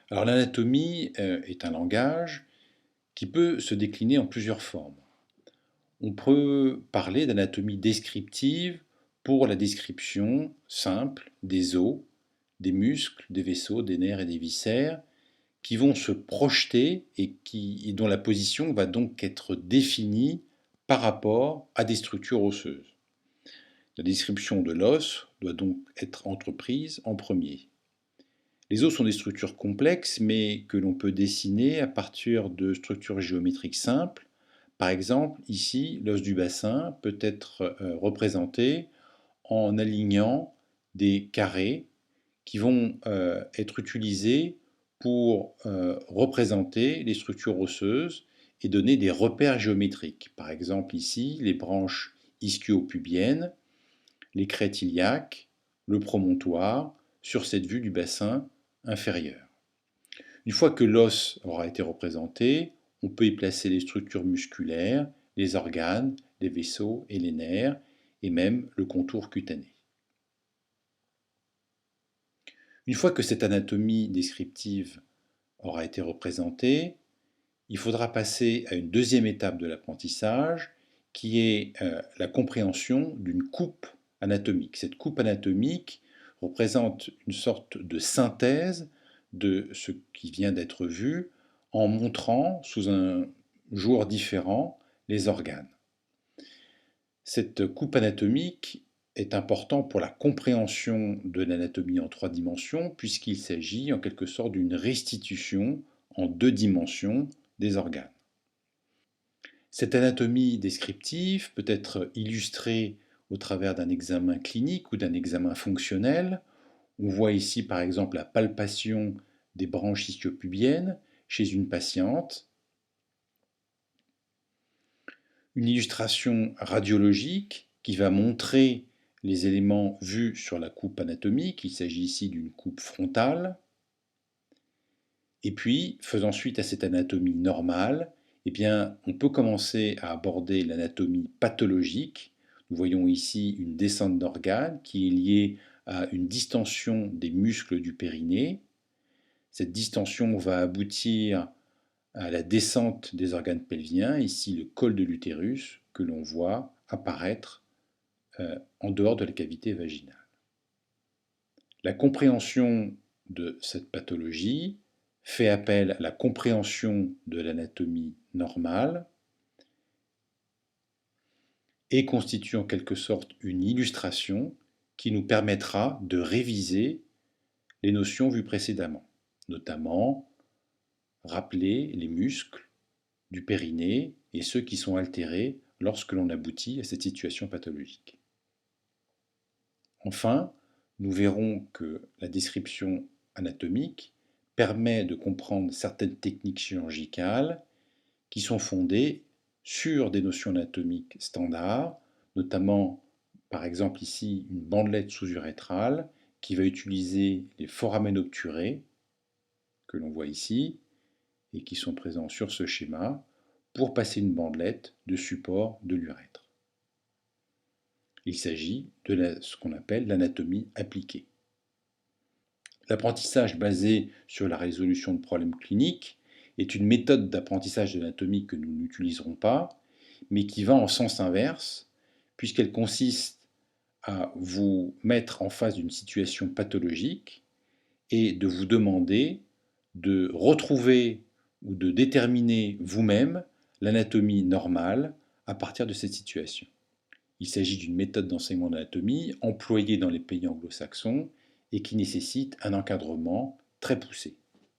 Alors l'anatomie est un langage qui peut se décliner en plusieurs formes. On peut parler d'anatomie descriptive pour la description simple des os, des muscles, des vaisseaux, des nerfs et des viscères qui vont se projeter et dont la position va donc être définie par rapport à des structures osseuses. La description de l'os doit donc être entreprise en premier. Les os sont des structures complexes, mais que l'on peut dessiner à partir de structures géométriques simples. Par exemple, ici, l'os du bassin peut être représenté en alignant des carrés qui vont être utilisés pour représenter les structures osseuses et donner des repères géométriques. Par exemple, ici, les branches ischio-pubiennes, les crêtes iliaques, le promontoire, sur cette vue du bassin inférieur. Une fois que l'os aura été représenté, on peut y placer les structures musculaires, les organes, les vaisseaux et les nerfs, et même le contour cutané. Une fois que cette anatomie descriptive aura été représentée, il faudra passer à une deuxième étape de l'apprentissage, qui est la compréhension d'une coupe anatomique. Cette coupe anatomique représente une sorte de synthèse de ce qui vient d'être vu en montrant sous un jour différent les organes. Cette coupe anatomique est importante pour la compréhension de l'anatomie en trois dimensions puisqu'il s'agit en quelque sorte d'une restitution en deux dimensions des organes. Cette anatomie descriptive peut être illustrée au travers d'un examen clinique ou d'un examen fonctionnel. On voit ici par exemple la palpation des branches ischio-pubiennes chez une patiente. Une illustration radiologique qui va montrer les éléments vus sur la coupe anatomique. Il s'agit ici d'une coupe frontale. Et puis, faisant suite à cette anatomie normale, eh bien, on peut commencer à aborder l'anatomie pathologique. Nous voyons ici une descente d'organes qui est liée à une distension des muscles du périnée. Cette distension va aboutir à la descente des organes pelviens, ici le col de l'utérus, que l'on voit apparaître en dehors de la cavité vaginale. La compréhension de cette pathologie fait appel à la compréhension de l'anatomie normale et constitue en quelque sorte une illustration qui nous permettra de réviser les notions vues précédemment, notamment rappeler les muscles du périnée et ceux qui sont altérés lorsque l'on aboutit à cette situation pathologique. Enfin, nous verrons que la description anatomique permet de comprendre certaines techniques chirurgicales qui sont fondées sur des notions anatomiques standards, notamment par exemple ici une bandelette sous-urétrale qui va utiliser les foramen obturés que l'on voit ici et qui sont présents sur ce schéma pour passer une bandelette de support de l'urètre. Il s'agit de ce qu'on appelle l'anatomie appliquée. L'apprentissage basé sur la résolution de problèmes cliniques est une méthode d'apprentissage de l'anatomie que nous n'utiliserons pas, mais qui va en sens inverse, puisqu'elle consiste à vous mettre en face d'une situation pathologique et de vous demander de retrouver ou de déterminer vous-même l'anatomie normale à partir de cette situation. Il s'agit d'une méthode d'enseignement d'anatomie employée dans les pays anglo-saxons et qui nécessite un encadrement très poussé.